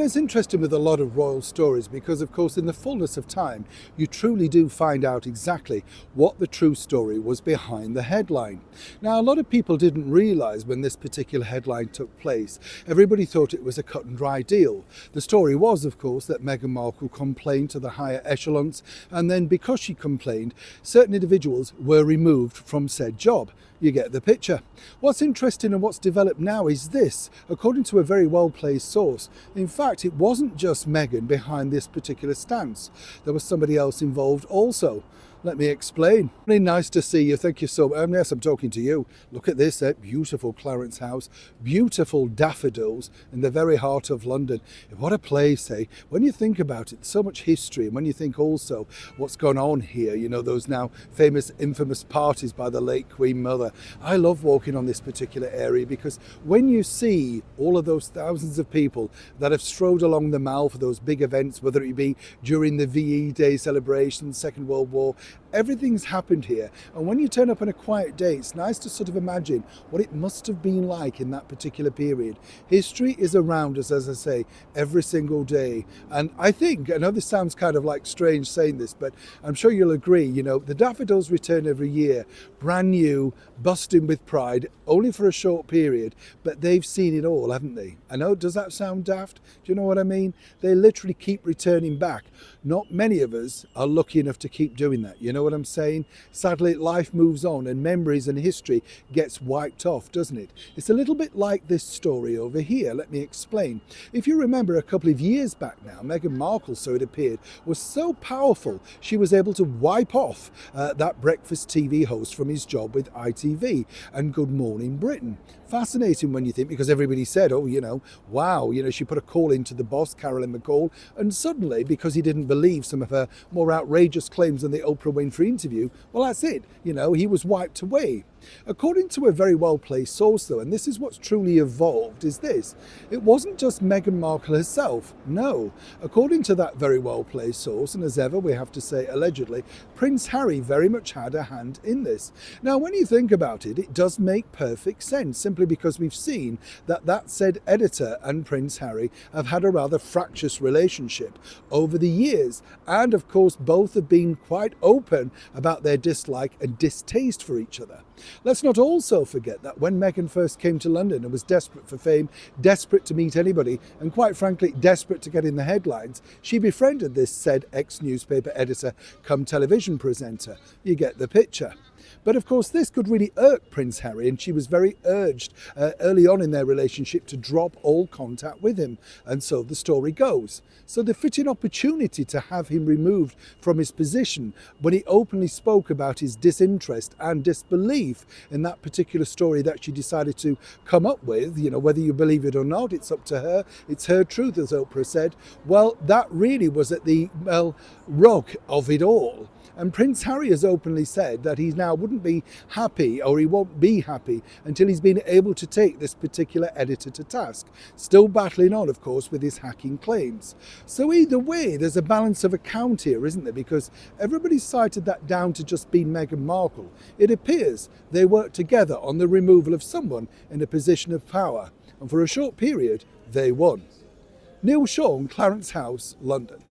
It's interesting with a lot of royal stories because, of course, in the fullness of time, you truly do find out exactly what the true story was behind the headline. Now, a lot of people didn't realise when this particular headline took place. Everybody thought it was a cut and dry deal. The story was, of course, that Meghan Markle complained to the higher echelons, and then because she complained, certain individuals were removed from said job. You get the picture. What's interesting and what's developed now is this, according to a very well-placed source. In fact, it wasn't just Meghan behind this particular stance. There was somebody else involved also. Let me explain. Really nice to see you. Thank you so much. Yes, I'm talking to you. Look at this, beautiful Clarence House, beautiful daffodils in the very heart of London. What a place, eh? When you think about it, so much history, and when you think also what's gone on here, those now famous, infamous parties by the late Queen Mother. I love walking on this particular area because when you see all of those thousands of people that have strode along the Mall for those big events, whether it be during the VE Day celebration, Second World War, everything's happened here. And when you turn up on a quiet day, it's nice to sort of imagine what it must have been like in that particular period. History is around us, as I say, every single day. And I know this sounds kind of like strange saying this, but I'm sure you'll agree, the daffodils return every year, brand new, busting with pride, only for a short period, but they've seen it all, haven't they? I know, does that sound daft? Do you know what I mean? They literally keep returning back. Not many of us are lucky enough to keep doing that. You know what I'm saying? Sadly, life moves on and memories and history gets wiped off, doesn't it? It's a little bit like this story over here. Let me explain. If you remember a couple of years back now, Meghan Markle, so it appeared, was so powerful she was able to wipe off that breakfast TV host from his job with ITV and Good Morning Britain. Fascinating when you think, because everybody said, wow, she put a call into the boss, Carolyn McCall, and suddenly, because he didn't believe some of her more outrageous claims in the Oprah Winfrey interview, well, that's it. He was wiped away. According to a very well-placed source, though, and this is what's truly evolved, is this. It wasn't just Meghan Markle herself. No. According to that very well-placed source, and as ever, we have to say allegedly, Prince Harry very much had a hand in this. Now, when you think about it, it does make perfect sense, simply because we've seen that said editor and Prince Harry have had a rather fractious relationship over the years. And, of course, both have been quite open about their dislike and distaste for each other. Let's not also forget that when Meghan first came to London and was desperate for fame, desperate to meet anybody, and quite frankly, desperate to get in the headlines, she befriended this said ex-newspaper editor come television presenter. You get the picture. But of course, this could really irk Prince Harry, and she was very urged early on in their relationship to drop all contact with him. And so the story goes. So the fitting opportunity to have him removed from his position when he openly spoke about his disinterest and disbelief in that particular story that she decided to come up with, whether you believe it or not, it's up to her. It's her truth, as Oprah said. Well, that really was at the rug of it all. And Prince Harry has openly said that he now wouldn't be happy, or he won't be happy, until he's been able to take this particular editor to task. Still battling on, of course, with his hacking claims. So either way, there's a balance of account here, isn't there? Because everybody cited that down to just being Meghan Markle. It appears they worked together on the removal of someone in a position of power. And for a short period, they won. Neil Shawn, Clarence House, London.